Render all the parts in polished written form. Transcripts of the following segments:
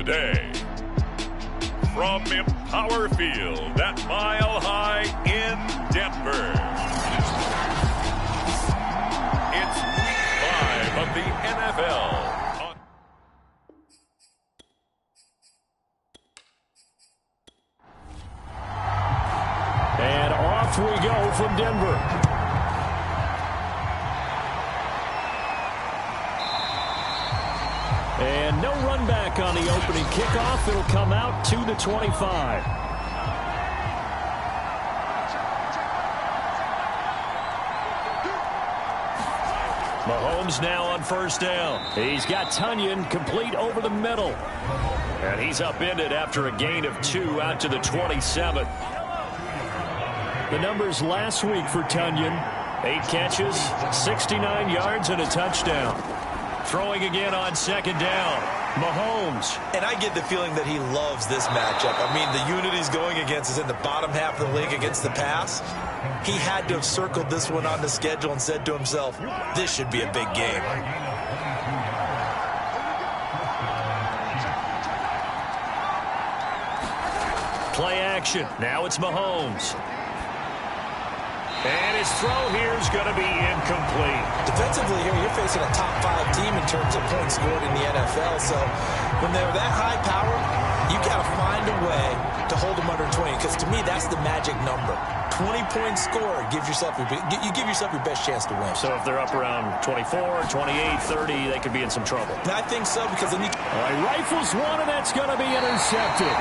the day. From Empower Field at Mile High in Denver, it's Week 5 of the NFL. And off we go from Denver. And no run back on the opening kickoff. It'll come out to the 25. Mahomes now on first down. He's got Tunyon complete over the middle. And he's upended after a gain of 2 out to the 27. The numbers last week for Tunyon: 8 catches, 69 yards, and a touchdown. Throwing again on second down, Mahomes. And I get the feeling that he loves this matchup. I mean, the unit he's going against is in the bottom half of the league against the pass. He had to have circled this one on the schedule and said to himself, this should be a big game. Play action. Now it's Mahomes. And his throw here is going to be incomplete. Defensively here, you're facing a top 5 team in terms of points scored in the NFL. So when they're that high power, you got to find a way to hold them under 20. Because to me, that's the magic number. 20 points scored gives yourself you give yourself your best chance to win. So if they're up around 24, 28, 30, they could be in some trouble. And I think so, because then you... All right, rifles one, and that's going to be intercepted.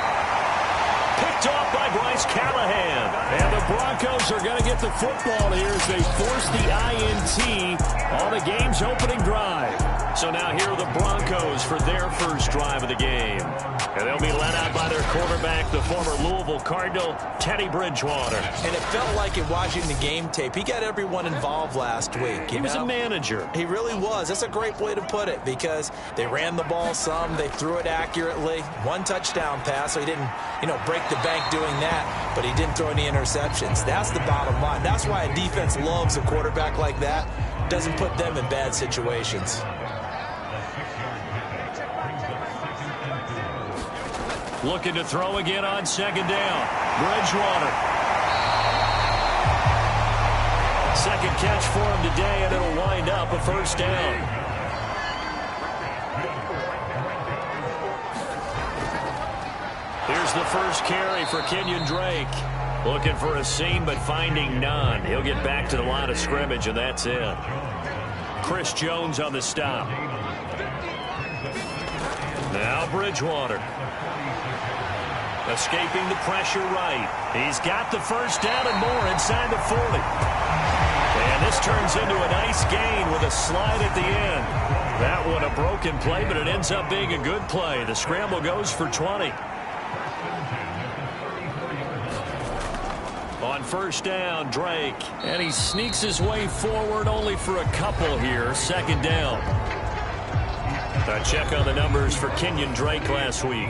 Picked off by Bryce Callahan. And the Broncos are going to get the football here as they force the INT on the game's opening drive. So now here are the Broncos for their first drive of the game. And they'll be led out by their quarterback, the former Louisville Cardinal, Teddy Bridgewater. And it felt like in watching the game tape, he got everyone involved last week. He was a manager. He really was. That's a great way to put it, because they ran the ball some, they threw it accurately. 1 touchdown pass, so he didn't, break the bank doing that, but he didn't throw any interceptions. That's the bottom line. That's why a defense loves a quarterback like that. Doesn't put them in bad situations. Looking to throw again on second down. Bridgewater. Second catch for him today, and it'll wind up a first down. Here's the first carry for Kenyon Drake. Looking for a seam, but finding none. He'll get back to the line of scrimmage, and that's it. Chris Jones on the stop. Now Bridgewater. Escaping the pressure right. He's got the first down and more inside the 40. And this turns into a nice gain with a slide at the end. That one a broken play, but it ends up being a good play. The scramble goes for 20. On first down, Drake. And he sneaks his way forward only for a couple here. Second down. A check on the numbers for Kenyon Drake last week.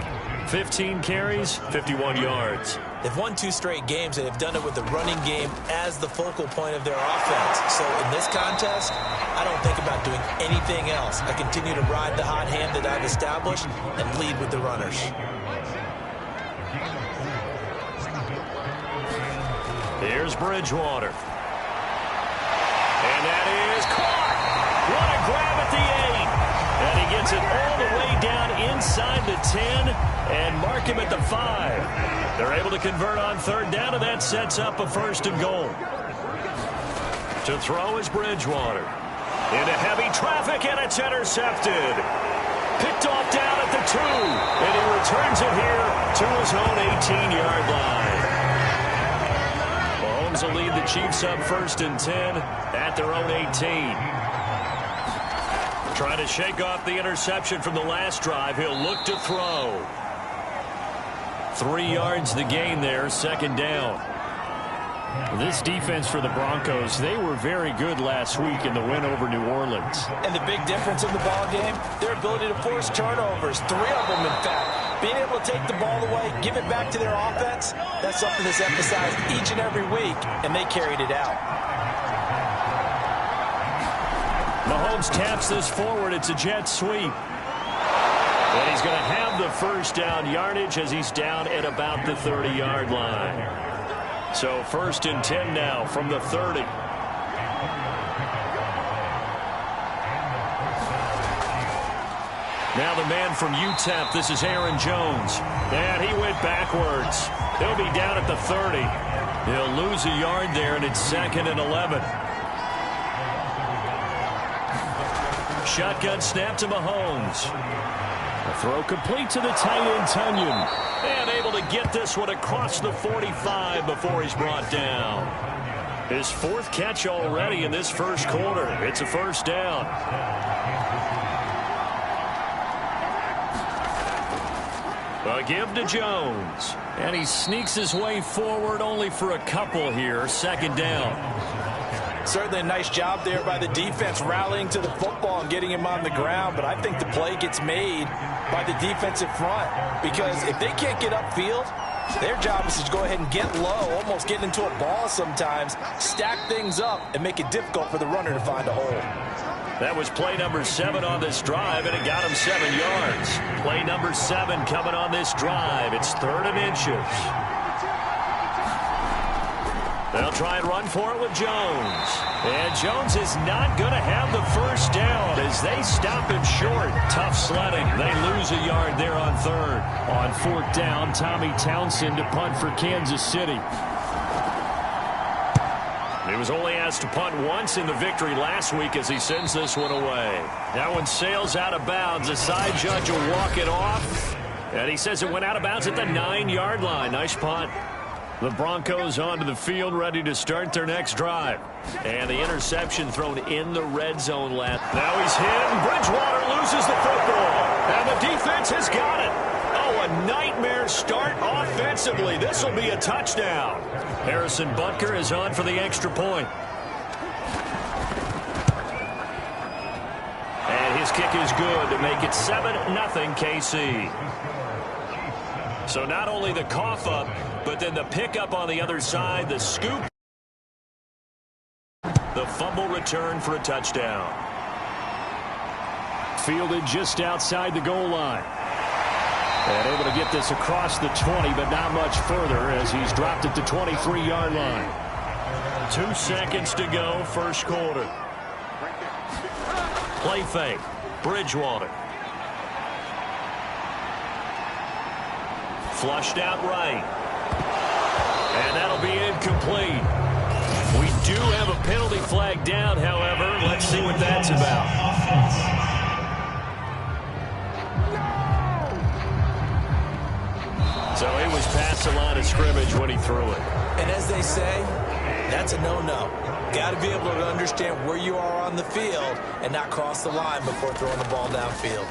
15 carries, 51 yards. They've won 2 straight games, and they've done it with the running game as the focal point of their offense. So in this contest, I don't think about doing anything else. I continue to ride the hot hand that I've established and lead with the runners. Here's Bridgewater. And that is caught. What a grab at the 8. And he gets it all the way down inside the 10 and mark him at the 5. They're able to convert on third down, and that sets up a first and goal. To throw is Bridgewater. Into heavy traffic, and it's intercepted. Picked off down at the 2. And he returns it here to his own 18-yard line. Mahomes will lead the Chiefs up first and 10 at their own 18. Trying to shake off the interception from the last drive. He'll look to throw. 3 yards the gain there, second down. This defense for the Broncos, they were very good last week in the win over New Orleans. And the big difference in the ball game, their ability to force turnovers. 3 of them, in fact. Being able to take the ball away, give it back to their offense, that's something that's emphasized each and every week, and they carried it out. Mahomes taps this forward. It's a jet sweep. And he's going to have the first down yardage as he's down at about the 30-yard line. So 1st and 10 now from the 30. Now the man from UTEP, this is Aaron Jones. And he went backwards. He'll be down at the 30. He'll lose a yard there, and it's 2nd and 11. Shotgun snap to Mahomes. A throw complete to the tight end, Tunyon. And able to get this one across the 45 before he's brought down. His 4th catch already in this first quarter. It's a first down. A give to Jones. And he sneaks his way forward only for a couple here. 2nd down. Certainly a nice job there by the defense rallying to the football and getting him on the ground. But I think the play gets made by the defensive front. Because if they can't get upfield, their job is to go ahead and get low, almost get into a ball sometimes, stack things up, and make it difficult for the runner to find a hole. That was play number 7 on this drive, and it got him 7 yards. Play number 7 coming on this drive. It's 3rd and inches. They'll try and run for it with Jones. And Jones is not going to have the first down as they stop him short. Tough sledding. They lose a yard there on 3rd. On 4th down, Tommy Townsend to punt for Kansas City. He was only asked to punt once in the victory last week as he sends this one away. That one sails out of bounds. The side judge will walk it off. And he says it went out of bounds at the 9-yard line. Nice punt. The Broncos onto the field, ready to start their next drive. And the interception thrown in the red zone last. Now he's hit, and Bridgewater loses the football. And the defense has got it. Oh, a nightmare start offensively. This will be a touchdown. Harrison Butker is on for the extra point. And his kick is good to make it 7-0 KC. So not only the cough up, but then the pickup on the other side, the scoop. The fumble return for a touchdown. Fielded just outside the goal line. And able to get this across the 20, but not much further as he's dropped at the 23-yard line. 2 seconds to go, first quarter. Play fake. Bridgewater. Flushed out right. And that'll be incomplete. We do have a penalty flag down, however. Let's see what that's about. So it was past the line of scrimmage when he threw it. And as they say, that's a no-no. Got to be able to understand where you are on the field and not cross the line before throwing the ball downfield.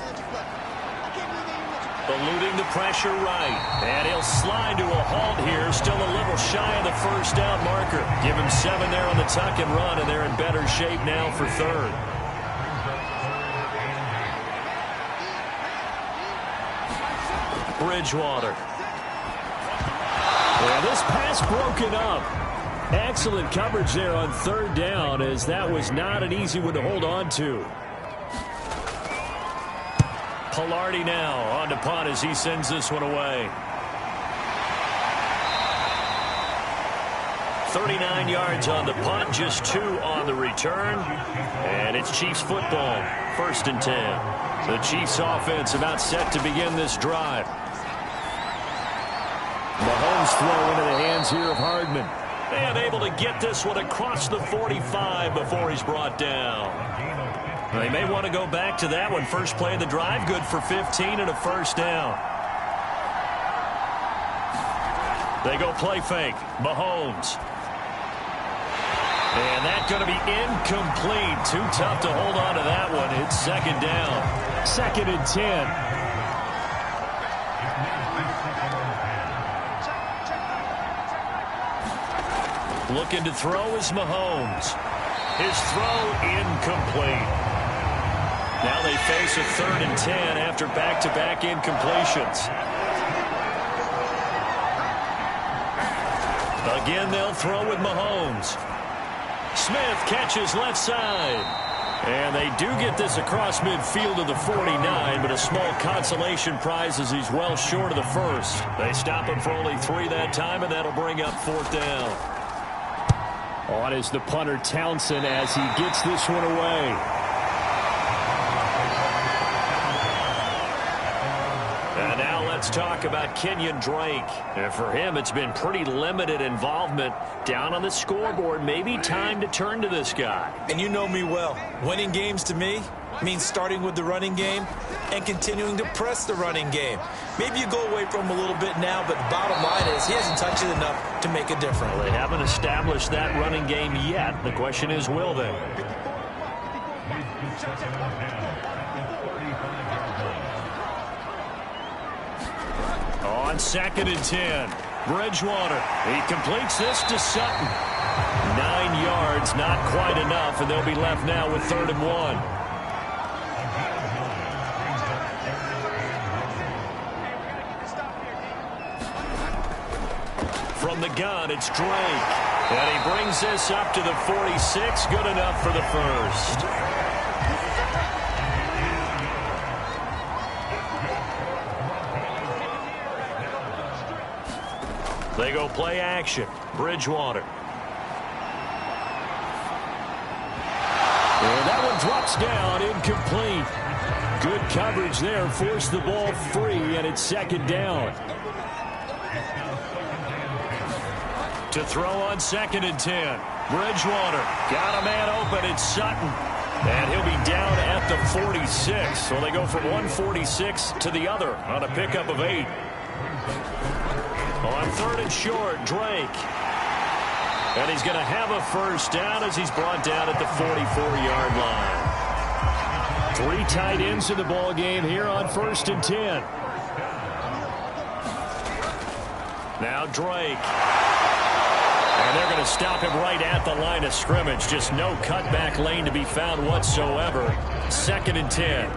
Eluding the pressure right. And he'll slide to a halt here. Still a little shy of the first down marker. Give him 7 there on the tuck and run, and they're in better shape now for 3rd. Bridgewater. And this pass broken up. Excellent coverage there on 3rd down, as that was not an easy one to hold on to. Pilardi now on to punt as he sends this one away. 39 yards on the punt, just 2 on the return. And it's Chiefs football, 1st and 10. The Chiefs offense about set to begin this drive. Mahomes throw into the hands here of Hardman. And able to get this one across the 45 before he's brought down. They may want to go back to that one. First play of the drive, good for 15 and a first down. They go play fake. Mahomes. And that's going to be incomplete. Too tough to hold on to that one. It's 2nd down. 2nd and 10. Looking to throw is Mahomes. His throw incomplete. Now they face a 3rd and 10 after back-to-back incompletions. Again, they'll throw with Mahomes. Smith catches left side. And they do get this across midfield to the 49, but a small consolation prize as he's well short of the first. They stop him for only 3 that time, and that'll bring up 4th down. On is the punter Townsend as he gets this one away. And now let's talk about Kenyon Drake. And for him, it's been pretty limited involvement down on the scoreboard. Maybe time to turn to this guy. And you know me well. Winning games to me means starting with the running game and continuing to press the running game. Maybe you go away from him a little bit now, but the bottom line is he hasn't touched it enough to make a difference. Well, they haven't established that running game yet. The question is, will they? On 2nd and 10, Bridgewater. He completes this to Sutton. 9 yards, not quite enough, and they'll be left now with 3rd and 1. From the gun, it's Drake. And he brings this up to the 46. Good enough for the first. They go play action. Bridgewater. And that one drops down, incomplete. Good coverage there, forced the ball free, and it's 2nd down. To throw on 2nd and 10. Bridgewater got a man open. It's Sutton. And he'll be down at the 46. So they go from 146 to the other on a pickup of 8. On 3rd and short, Drake. And he's going to have a first down as he's brought down at the 44-yard line. 3 tight ends in the ball game here on 1st and 10. Now Drake. And they're going to stop him right at the line of scrimmage. Just no cutback lane to be found whatsoever. 2nd and 10.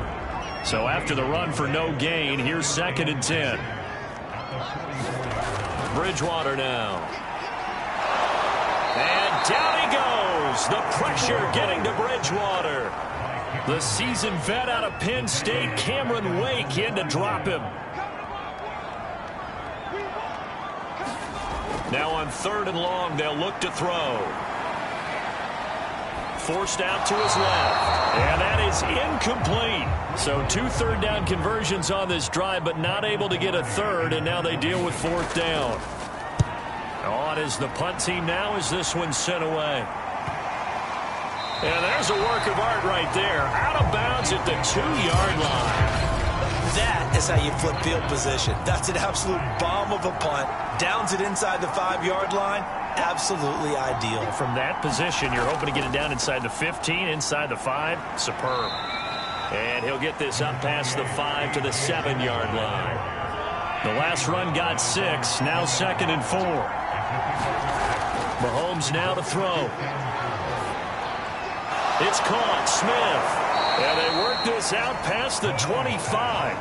So after the run for no gain, here's 2nd and 10. Bridgewater now. And down he goes. The pressure getting to Bridgewater. The seasoned vet out of Penn State, Cameron Wake, in to drop him. Now on 3rd and long, they'll look to throw. Forced out to his left. And that is incomplete. So 2 3rd down conversions on this drive, but not able to get a 3rd, and now they deal with 4th down. On is the punt team now as this one's sent away. And there's a work of art right there. Out of bounds at the 2-yard line. That is how you flip field position. That's an absolute bomb of a punt. Downs it inside the 5-yard line. Absolutely ideal. From that position, you're hoping to get it down inside the 15, inside the 5. Superb. And he'll get this up past the 5 to the 7-yard line. The last run got 6. Now 2nd and 4. Mahomes now to throw. It's caught. Smith. And they work this out past the 25.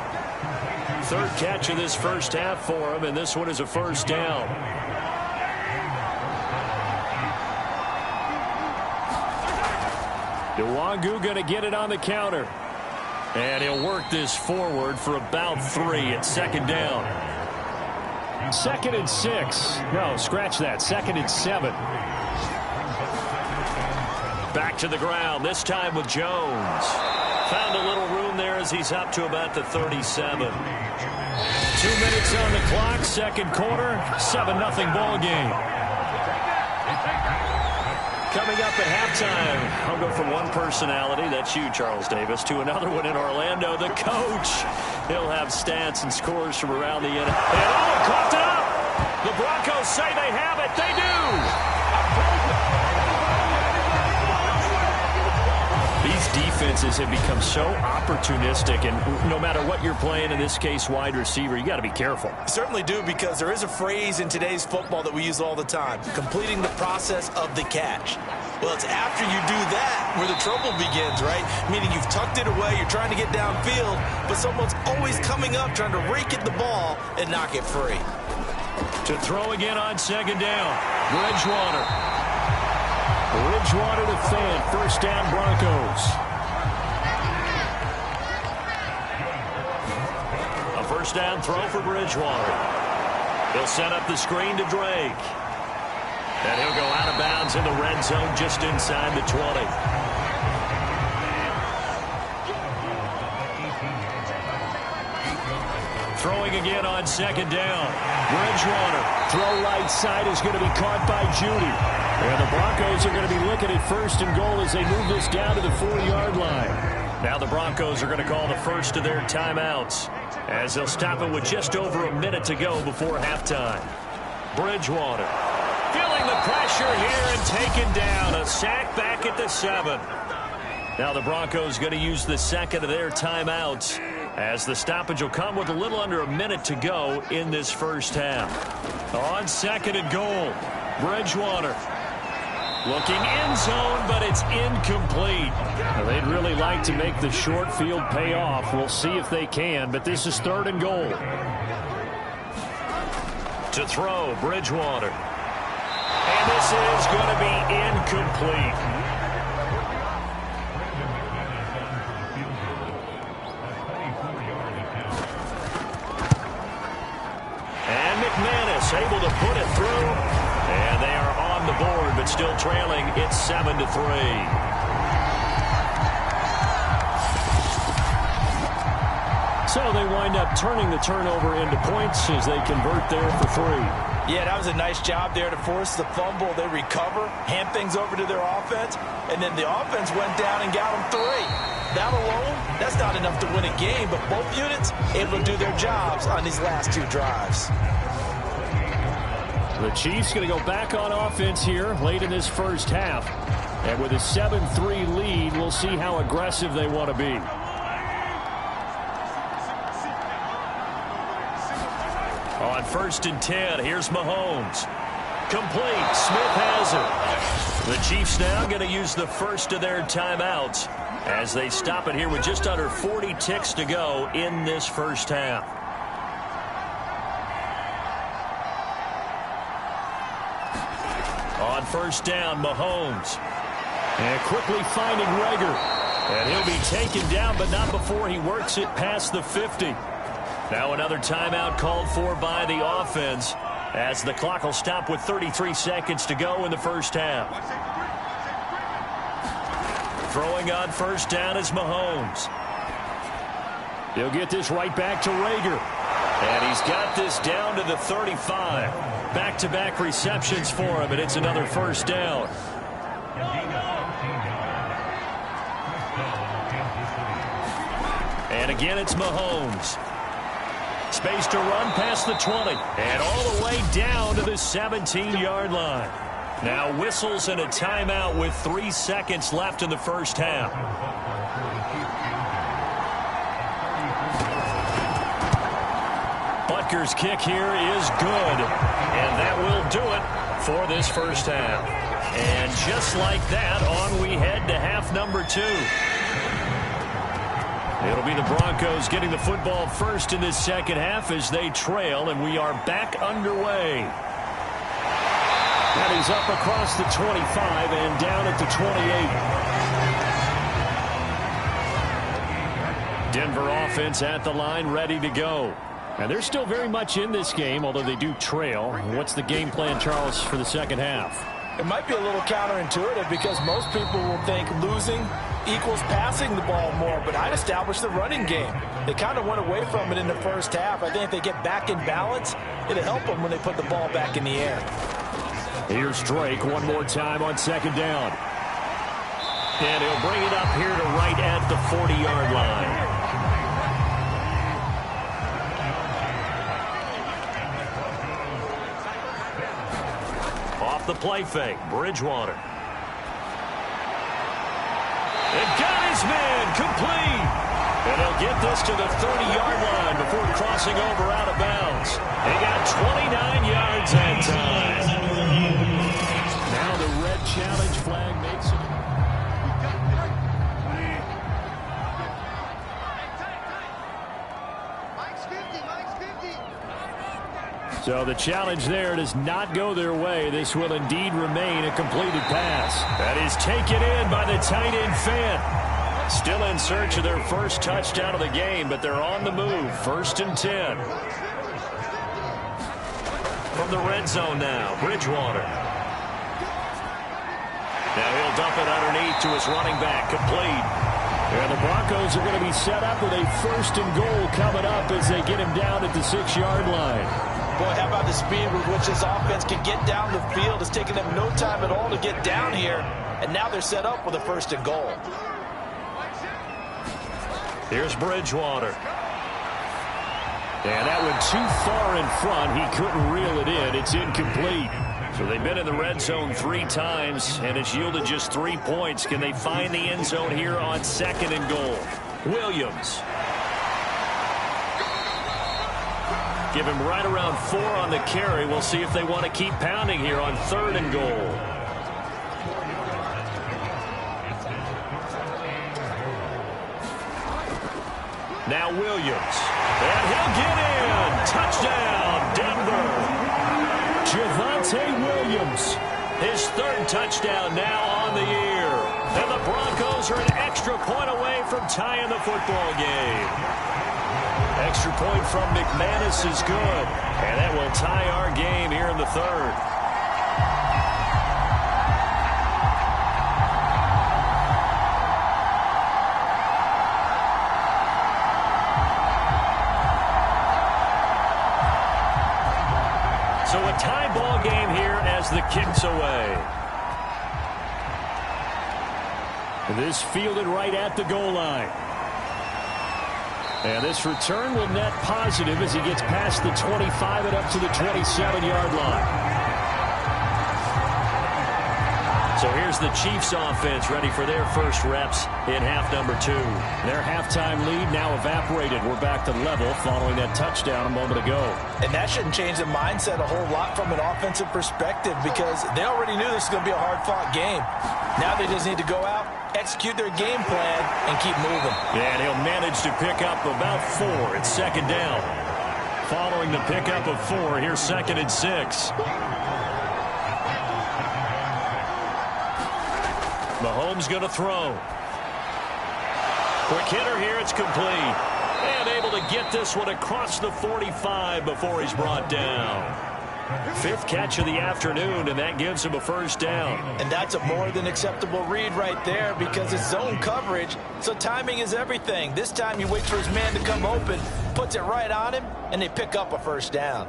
3rd catch of this first half for him, and this one is a first down. Nwangu going to get it on the counter. And he'll work this forward for about 3 at 2nd down. 2nd and 6. No, scratch that. 2nd and 7. Back to the ground, this time with Jones. Found a little room there as he's up to about the 37. 2 minutes on the clock, 2nd quarter, 7-0 ball game. Coming up at halftime, I'll go from one personality, that's you, Charles Davis, to another one in Orlando, the coach. He'll have stats and scores from around the NFL. And coughed it up! The Broncos say they have it. They do! These defenses have become so opportunistic, and no matter what you're playing, in this case wide receiver, you got to be careful. Certainly do, because there is a phrase in today's football that we use all the time, completing the process of the catch. Well, it's after you do that where the trouble begins, right? Meaning you've tucked it away, you're trying to get downfield, but someone's always coming up trying to rake at the ball and knock it free. To throw again on 2nd down, Bridgewater to Fant, first down Broncos. first down throw for Bridgewater. He'll set up the screen to Drake. And he'll go out of bounds in the red zone just inside the 20. Throwing again on second down. Bridgewater. Throw right side is going to be caught by Judy. And the Broncos are going to be looking at first and goal as they move this down to the 4-yard line. Now the Broncos are going to call the first of their timeouts as they'll stop it with just over a minute to go before halftime. Bridgewater feeling the pressure here and taken down. A sack back at the 7. Now the Broncos going to use the second of their timeouts as the stoppage will come with a little under a minute to go in this first half. On second and goal, Bridgewater looking end zone, but it's incomplete. Well, they'd really like to make the short field pay off. We'll see if they can, but this is third and goal. To throw, Bridgewater. And this is going to be incomplete. Able to put it through, and they are on the board, but still trailing. It's 7-3. So they wind up turning the turnover into points as they convert there for 3. Yeah, that was a nice job there to force the fumble. They recover, hand things over to their offense, and then the offense went down and got them 3. That alone, that's not enough to win a game, but both units able to do their jobs on these last 2 drives. The Chiefs going to go back on offense here late in this first half. And with a 7-3 lead, we'll see how aggressive they want to be. On 1st and 10, here's Mahomes. Complete. Smith has it. The Chiefs now going to use the first of their timeouts as they stop it here with just under 40 ticks to go in this first half. On first down, Mahomes. And quickly finding Rager. And he'll be taken down, but not before he works it past the 50. Now another timeout called for by the offense as the clock will stop with 33 seconds to go in the first half. Throwing on first down is Mahomes. He'll get this right back to Rager. And he's got this down to the 35. Back-to-back receptions for him, and it's another first down. And again, it's Mahomes. Space to run past the 20. And all the way down to the 17-yard line. Now whistles and a timeout with 3 seconds left in the first half. Butker's kick here is good. And that will do it for this first half. And just like that, on we head to half number 2. It'll be the Broncos getting the football first in this second half as they trail, and we are back underway. And he's up across the 25 and down at the 28. Denver offense at the line, ready to go. And they're still very much in this game, although they do trail. What's the game plan, Charles, for the second half? It might be a little counterintuitive because most people will think losing equals passing the ball more, but I'd establish the running game. They kind of went away from it in the first half. I think if they get back in balance, it'll help them when they put the ball back in the air. Here's Drake one more time on second down. And he'll bring it up here to right at the 40-yard line. Off the play fake, Bridgewater. And got his man complete. And he'll get this to the 30-yard line before crossing over out of bounds. He got 29 yards that time. Now the red challenge flag makes it. So the challenge there does not go their way. This will indeed remain a completed pass. That is taken in by the tight end Fant. Still in search of their first touchdown of the game, but they're on the move. 1st and 10. From the red zone now, Bridgewater. Now he'll dump it underneath to his running back, complete. And the Broncos are going to be set up with a 1st and goal coming up as they get him down at the 6-yard line. Boy, how about the speed with which this offense can get down the field? It's taken them no time at all to get down here, and now they're set up with a 1st and goal. Here's Bridgewater. And that went too far in front. He couldn't reel it in. It's incomplete. So they've been in the red zone 3 times, and it's yielded just 3 points. Can they find the end zone here on 2nd and goal? Williams. Give him right around 4 on the carry. We'll see if they want to keep pounding here on 3rd and goal. Now Williams. And he'll get in. Touchdown, Denver. Javonte Williams. His 3rd touchdown now on the year. And the Broncos are an extra point away from tying the football game. Extra point from McManus is good. And that will tie our game here in the 3rd. So a tie ball game here as the kick's away. This fielded right at the goal line. And this return will net positive as he gets past the 25 and up to the 27-yard line. So here's the Chiefs offense ready for their first reps in half number 2. Their halftime lead now evaporated. We're back to level following that touchdown a moment ago. And that shouldn't change the mindset a whole lot from an offensive perspective because they already knew this was going to be a hard-fought game. Now they just need to go out, execute their game plan, and keep moving. Yeah, and he'll manage to pick up about 4. It's 2nd down. Following the pickup of 4, here's 2nd and 6. Mahomes going to throw. Quick hitter here. It's complete. And able to get this one across the 45 before he's brought down. 5th catch of the afternoon, and that gives him a 1st down. And that's a more than acceptable read right there because it's zone coverage, so timing is everything. This time he waits for his man to come open, puts it right on him, and they pick up a 1st down.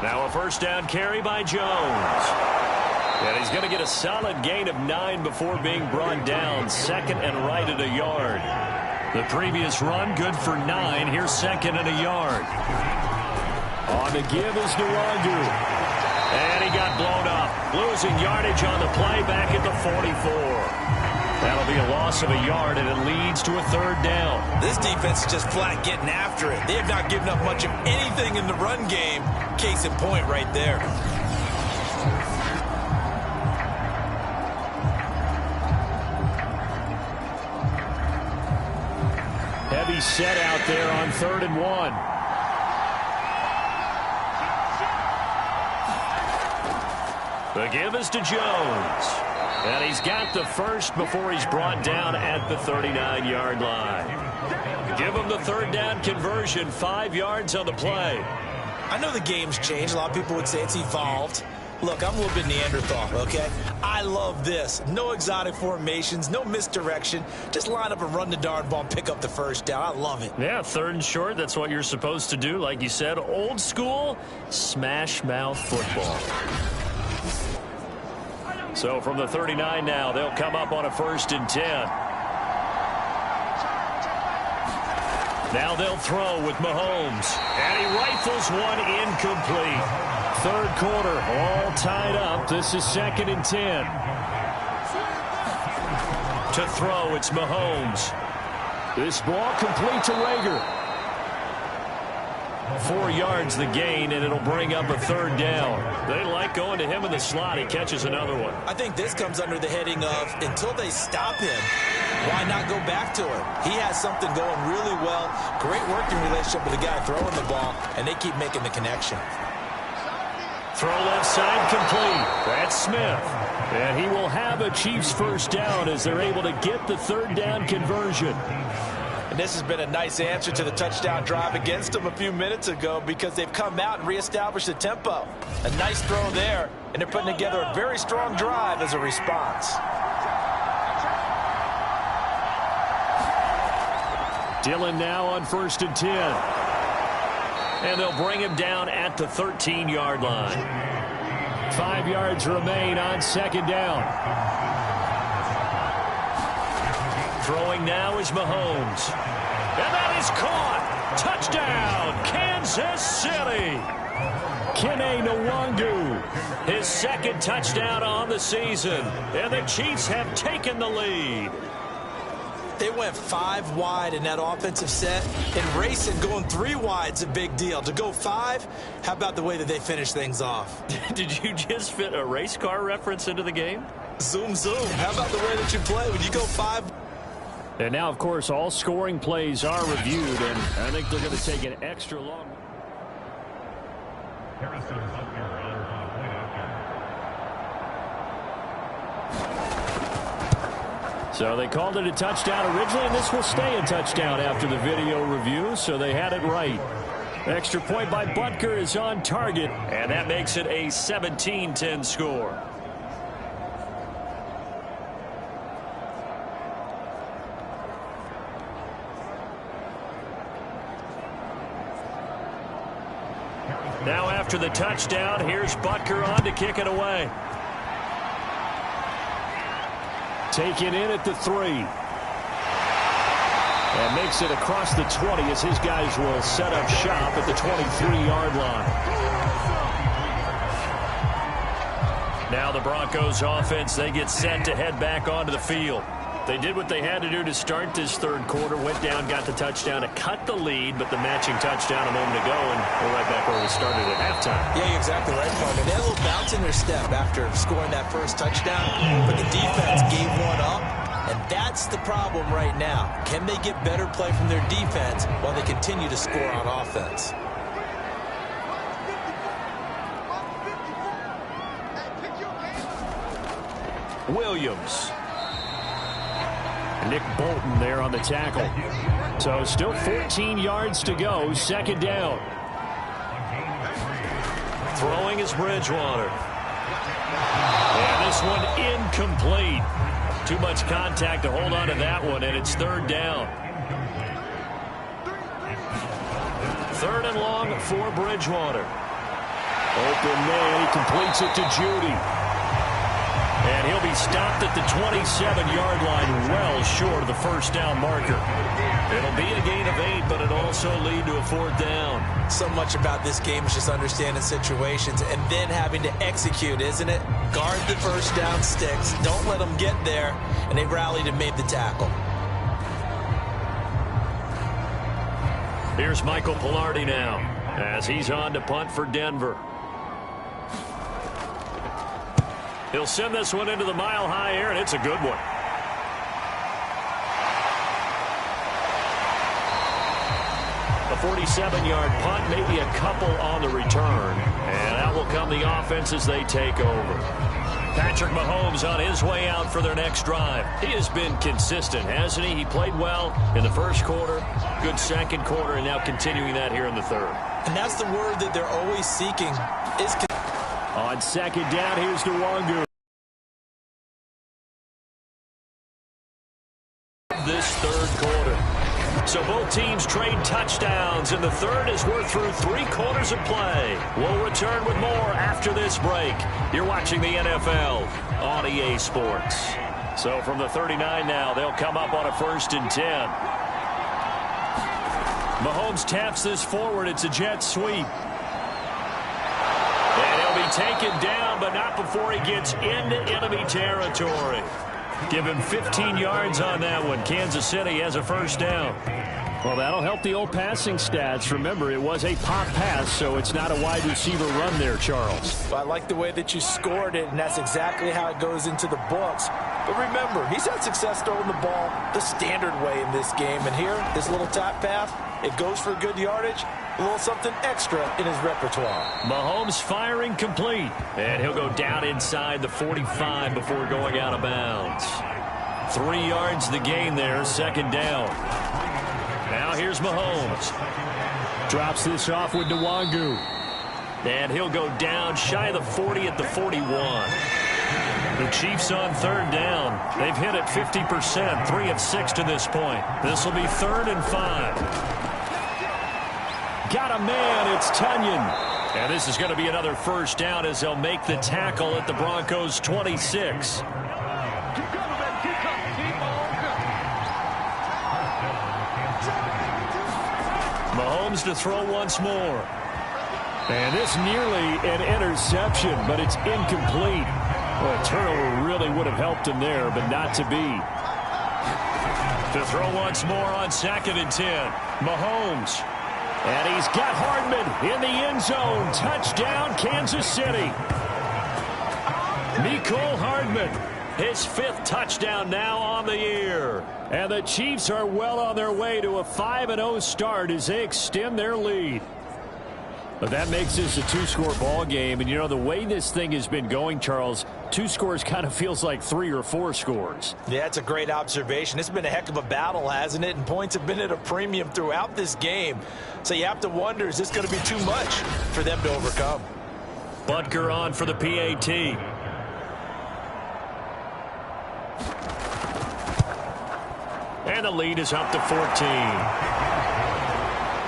Now a 1st down carry by Jones. And he's going to get a solid gain of 9 before being brought down. 2nd and right at a yard. The previous run good for 9. Here's 2nd and a yard. On the give is Nwangu. And he got blown up. Losing yardage on the play back at the 44. That'll be a loss of a yard, and it leads to a 3rd down. This defense is just flat getting after it. They have not given up much of anything in the run game. Case in point right there. Heavy set out there on 3rd and 1. The give is to Jones. And he's got the first before he's brought down at the 39-yard line. Give him the 3rd down conversion, 5 yards on the play. I know the game's changed. A lot of people would say it's evolved. Look, I'm a little bit Neanderthal, okay? I love this. No exotic formations, no misdirection. Just line up and run the darn ball and pick up the 1st down. I love it. Yeah, 3rd and short, that's what you're supposed to do. Like you said, old school, smash mouth football. So from the 39 now, they'll come up on a 1st and 10. Now they'll throw with Mahomes. And he rifles one incomplete. 3rd quarter, all tied up. This is 2nd and 10. To throw, it's Mahomes. This ball complete to Rager. 4 yards the gain, and it'll bring up a 3rd down. They like going to him in the slot. He catches another one. I think this comes under the heading of until they stop him, why not go back to him? He has something going really well. Great working relationship with the guy throwing the ball, and they keep making the connection. Throw left side complete. That's Smith. And he will have a Chiefs first down as they're able to get the third down conversion. And this has been a nice answer to the touchdown drive against them a few minutes ago because they've come out and reestablished the tempo. A nice throw there, and they're putting together a very strong drive as a response. Dillon now on 1st and 10. And they'll bring him down at the 13-yard line. 5 yards remain on 2nd down. Throwing now is Mahomes. And that is caught. Touchdown, Kansas City. Kene Nwangu, his 2nd touchdown on the season. And the Chiefs have taken the lead. They went 5 wide in that offensive set. And racing going 3 wide is a big deal. To go 5, how about the way that they finish things off? Did you just fit a race car reference into the game? Zoom, zoom. How about the way that you play when you go 5? And now, of course, all scoring plays are reviewed, and I think they're going to take an extra long. So they called it a touchdown originally, and this will stay a touchdown after the video review, so they had it right. Extra point by Butker is on target, and that makes it a 17-10 score. Now after the touchdown, here's Butker on to kick it away. Taken in at the 3. And makes it across the 20 as his guys will set up shop at the 23-yard line. Now the Broncos offense, they get set to head back onto the field. They did what they had to do to start this 3rd quarter, went down, got the touchdown to cut the lead, but the matching touchdown a moment ago, and we're right back where we started at halftime. Yeah, you're exactly right, partner. They had a little bounce in their step after scoring that first touchdown, but the defense gave one up, and that's the problem right now. Can they get better play from their defense while they continue to score on offense? Williams. Nick Bolton there on the tackle. So still 14 yards to go. 2nd down. Throwing is Bridgewater. And this one incomplete. Too much contact to hold on to that one, and it's 3rd down. 3rd and long for Bridgewater. Open man, he completes it to Judy. And he'll be stopped at the 27-yard line, well short of the first down marker. It'll be a gain of 8, but it'll also lead to a 4th down. So much about this game is just understanding situations and then having to execute, isn't it? Guard the first down sticks. Don't let them get there. And they rallied and made the tackle. Here's Michael Pilardi now as he's on to punt for Denver. He'll send this one into the mile-high air, and it's a good one. A 47-yard punt, maybe a couple on the return. And out will come the offense as they take over. Patrick Mahomes on his way out for their next drive. He has been consistent, hasn't he? He played well in the 1st quarter, good 2nd quarter, and now continuing that here in the 3rd. And that's the word that they're always seeking is on 2nd down, here's Nwangu. This 3rd quarter. So both teams trade touchdowns, and the 3rd as we're through 3 quarters of play. We'll return with more after this break. You're watching the NFL on EA Sports. So from the 39 now, they'll come up on a 1st and 10. Mahomes taps this forward. It's a jet sweep. And he'll be taken down, but not before he gets into enemy territory. Give him 15 yards on that one. Kansas City has a 1st down. Well, that'll help the old passing stats. Remember, it was a pop pass, so it's not a wide receiver run there, Charles. Well, I like the way that you scored it, and that's exactly how it goes into the books. But remember, he's had success throwing the ball the standard way in this game. And here, this little tap pass, it goes for good yardage, a little something extra in his repertoire. Mahomes firing complete. And he'll go down inside the 45 before going out of bounds. 3 yards the gain there, second down. Now here's Mahomes. Drops this off with Nwangu. And he'll go down shy of the 40 at the 41. The Chiefs on third down. They've hit it 50%, 3 of 6 to this point. This will be 3rd and 5. Got a man, it's Tunyon. And this is going to be another first down as they'll make the tackle at the Broncos' 26. Mahomes to throw once more. And this nearly an interception, but it's incomplete. Well, a turnover really would have helped him there, but not to be. To throw once more on 2nd and 10. Mahomes. And he's got Hardman in the end zone. Touchdown, Kansas City. Mecole Hardman. His 5th touchdown now on the year. And the Chiefs are well on their way to a 5-0 start as they extend their lead. But that makes this a 2-score ball game. And, you know, the way this thing has been going, Charles, 2 scores kind of feels like 3 or 4 scores. Yeah, it's a great observation. It's been a heck of a battle, hasn't it? And points have been at a premium throughout this game. So you have to wonder, is this going to be too much for them to overcome? Butker on for the PAT. And the lead is up to 14.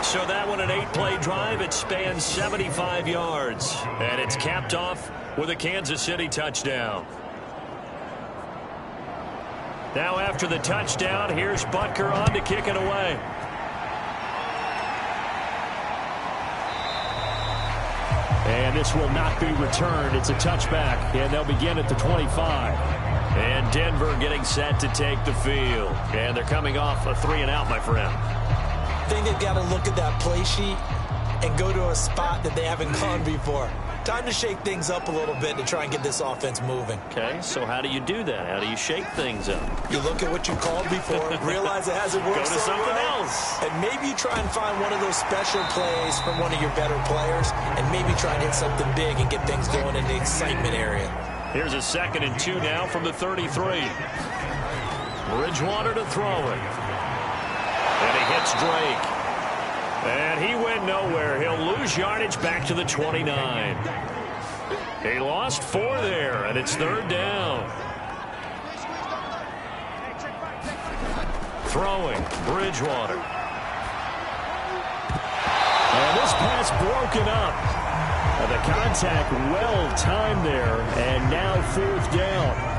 So that one, an 8-play drive. It spans 75 yards. And it's capped off with a Kansas City touchdown. Now after the touchdown, here's Butker on to kick it away. And this will not be returned. It's a touchback, and they'll begin at the 25. And Denver getting set to take the field. And they're coming off a 3-and-out, my friend. I think they've got to look at that play sheet and go to a spot that they haven't gone before. Time to shake things up a little bit to try and get this offense moving. Okay, so how do you do that? How do you shake things up? You look at what you called before, realize it hasn't worked. Go to something else. And maybe you try and find one of those special plays from one of your better players, and maybe try and hit something big and get things going in the excitement area. Here's a 2nd and 2 now from the 33. Bridgewater to throw it. And he hits Drake. And he went nowhere. He'll lose yardage back to the 29. He lost 4 there, and it's 3rd down. Throwing, Bridgewater. And this pass broken up. And the contact well timed there, and now 4th down.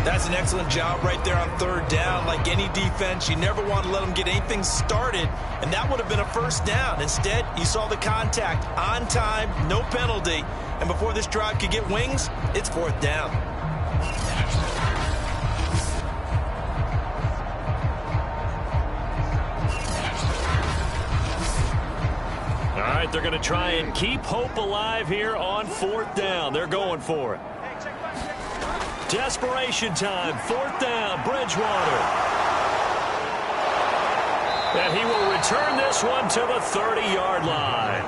That's an excellent job right there on 3rd down. Like any defense, you never want to let them get anything started, and that would have been a 1st down. Instead, you saw the contact on time, no penalty, and before this drive could get wings, it's 4th down. All right, they're going to try and keep hope alive here on 4th down. They're going for it. Desperation time, 4th down, Bridgewater. And he will return this one to the 30-yard line.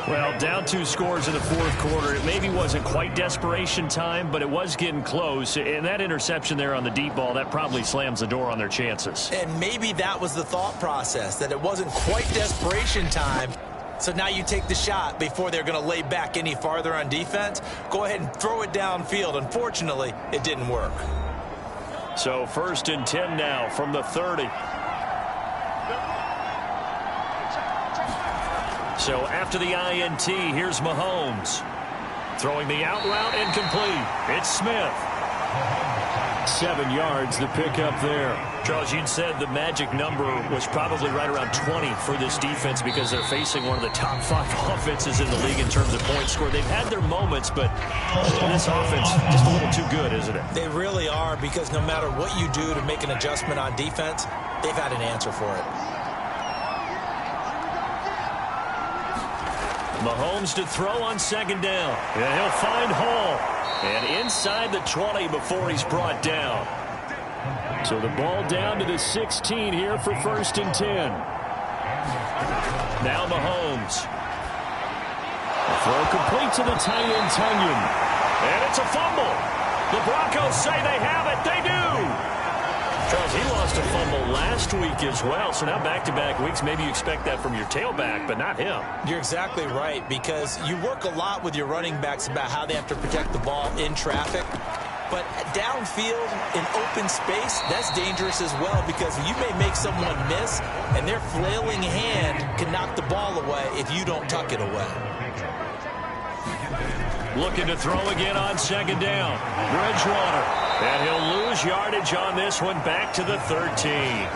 Well, down 2 scores in the 4th quarter. It maybe wasn't quite desperation time, but it was getting close. And that interception there on the deep ball, that probably slams the door on their chances. And maybe that was the thought process, that it wasn't quite desperation time. So now you take the shot before they're going to lay back any farther on defense. Go ahead and throw it downfield. Unfortunately, it didn't work. So 1st and 10 now from the 30. So after the INT, here's Mahomes. Throwing the out route incomplete. It's Smith. 7 yards, the pickup there. Charles, you'd said the magic number was probably right around 20 for this defense because they're facing one of the top 5 offenses in the league in terms of points scored. They've had their moments, but this offense just a little too good, isn't it? They really are, because no matter what you do to make an adjustment on defense, they've had an answer for it. Mahomes to throw on 2nd down. And he'll find Hall. And inside the 20 before he's brought down. So the ball down to the 16 here for 1st and 10. Now Mahomes. The throw complete to the tight end, Tunyon. And it's a fumble. The Broncos say they have it. They do. Charles, he lost a fumble last week as well, so now back-to-back weeks, maybe you expect that from your tailback, but not him. You're exactly right, because you work a lot with your running backs about how they have to protect the ball in traffic. But downfield in open space, that's dangerous as well, because you may make someone miss, and their flailing hand can knock the ball away if you don't tuck it away. Looking to throw again on 2nd down. Bridgewater. And he'll lose yardage on this one back to the 13.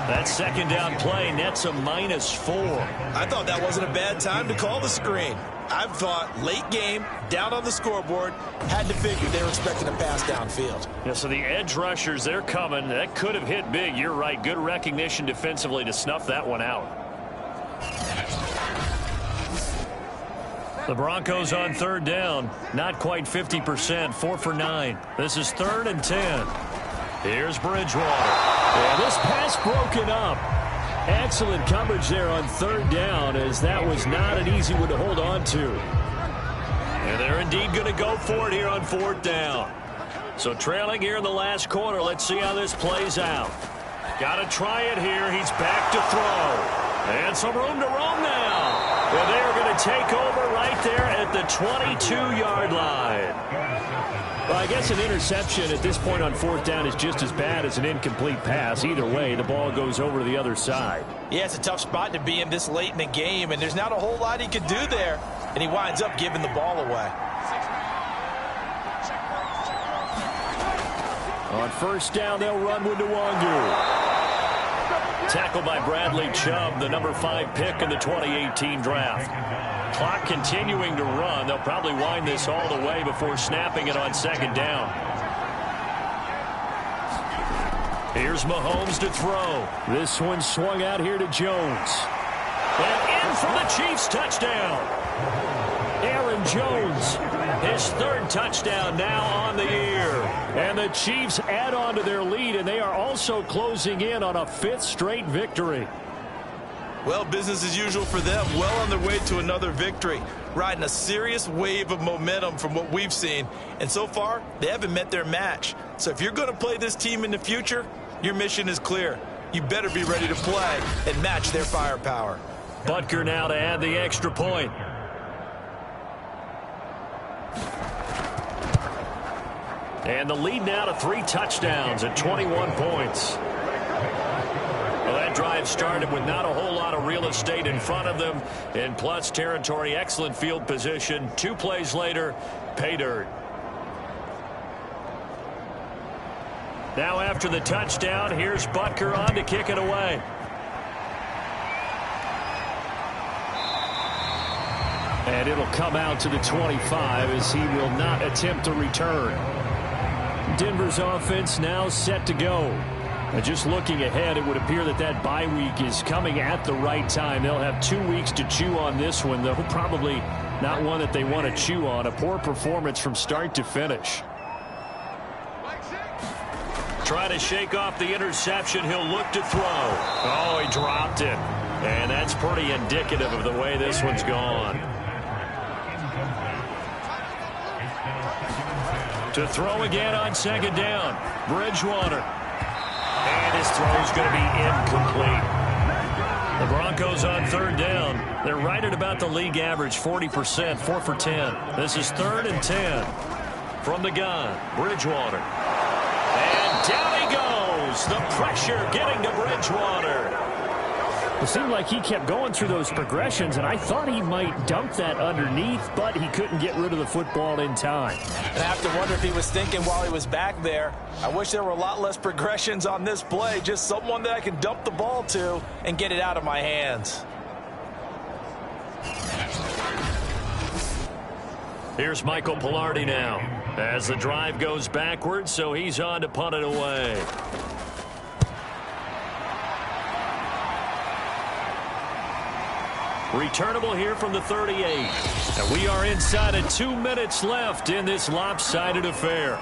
That 2nd down play nets a -4. I thought that wasn't a bad time to call the screen. I thought late game, down on the scoreboard, had to figure they were expecting a pass downfield. Yeah, so the edge rushers, they're coming. That could have hit big. You're right. Good recognition defensively to snuff that one out. The Broncos on 3rd down. Not quite 50%. 4 for 9. This is 3rd and 10. Here's Bridgewater. Yeah, this pass broken up. Excellent coverage there on 3rd down, as that was not an easy one to hold on to. And they're indeed going to go for it here on 4th down. So trailing here in the last quarter. Let's see how this plays out. Got to try it here. He's back to throw. And some room to roam now. Well, they're going to take over right there at the 22-yard line. Well, I guess an interception at this point on 4th down is just as bad as an incomplete pass. Either way, the ball goes over to the other side. Yeah, it's a tough spot to be in this late in the game, and there's not a whole lot he could do there, and he winds up giving the ball away. On 1st down, they'll run with Nwangu. Tackled by Bradley Chubb, the number 5 pick in the 2018 draft. Clock continuing to run. They'll probably wind this all the way before snapping it on 2nd down. Here's Mahomes to throw. This one swung out here to Jones. And in for the Chiefs touchdown. Aaron Jones. His 3rd touchdown now on the year. And the Chiefs add on to their lead, and they are also closing in on a 5th straight victory. Well, business as usual for them. Well on their way to another victory. Riding a serious wave of momentum from what we've seen. And so far, they haven't met their match. So if you're going to play this team in the future, your mission is clear. You better be ready to play and match their firepower. Butker now to add the extra point. And the lead now to 3 touchdowns at 21 points. Well, that drive started with not a whole lot of real estate in front of them. In plus territory, excellent field position. 2 plays later, pay dirt. Now after the touchdown, here's Butker on to kick it away. And it'll come out to the 25 as he will not attempt a return. Denver's offense now set to go. And just looking ahead, it would appear that that bye week is coming at the right time. They'll have 2 weeks to chew on this one, though probably not one that they want to chew on. A poor performance from start to finish. Try to shake off the interception. He'll look to throw. Oh, he dropped it. And that's pretty indicative of the way this one's gone. To throw again on 2nd down. Bridgewater. And his throw's going to be incomplete. The Broncos on 3rd down. They're right at about the league average, 40%, 4 for 10. This is 3rd and 10. From the gun, Bridgewater. And down he goes. The pressure getting to Bridgewater. It seemed like he kept going through those progressions, and I thought he might dump that underneath, but he couldn't get rid of the football in time. And I have to wonder if he was thinking while he was back there, I wish there were a lot less progressions on this play, just someone that I can dump the ball to and get it out of my hands. Here's Michael Pilardi now as the drive goes backwards, so he's on to punt it away. Returnable here from the 38. And we are inside of 2 minutes left in this lopsided affair.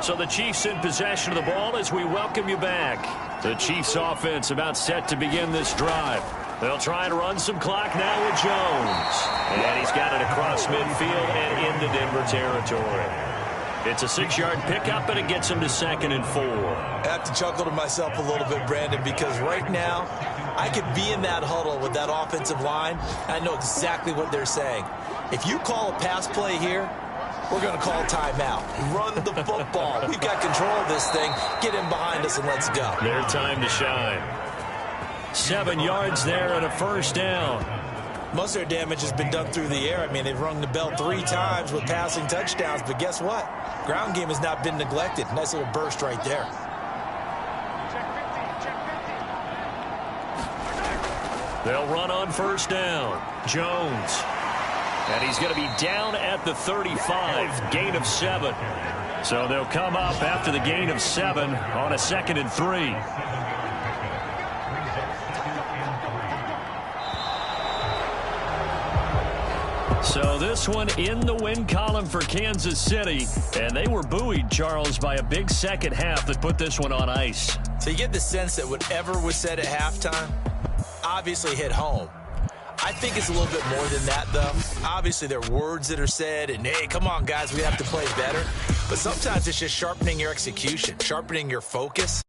So the Chiefs in possession of the ball as we welcome you back. The Chiefs offense about set to begin this drive. They'll try and run some clock now with Jones. And he's got it across midfield and into Denver territory. It's a 6-yard pickup, and it gets him to 2nd and 4. I have to chuckle to myself a little bit, Brandon, because right now I could be in that huddle with that offensive line, and I know exactly what they're saying. If you call a pass play here, we're going to call timeout. Run the football. We've got control of this thing. Get in behind us and let's go. Their time to shine. 7 yards there and a first down. Most of their damage has been done through the air. I mean, they've rung the bell 3 times with passing touchdowns, but guess what? Ground game has not been neglected. Nice little burst right there. They'll run on first down. Jones. And he's going to be down at the 35. Gain of 7. So they'll come up after the gain of 7 on a 2nd and 3. So this one in the win column for Kansas City. And they were buoyed, Charles, by a big second half that put this one on ice. So you get the sense that whatever was said at halftime obviously hit home. I think it's a little bit more than that, though. Obviously, there are words that are said, and, hey, come on, guys, we have to play better. But sometimes it's just sharpening your execution, sharpening your focus.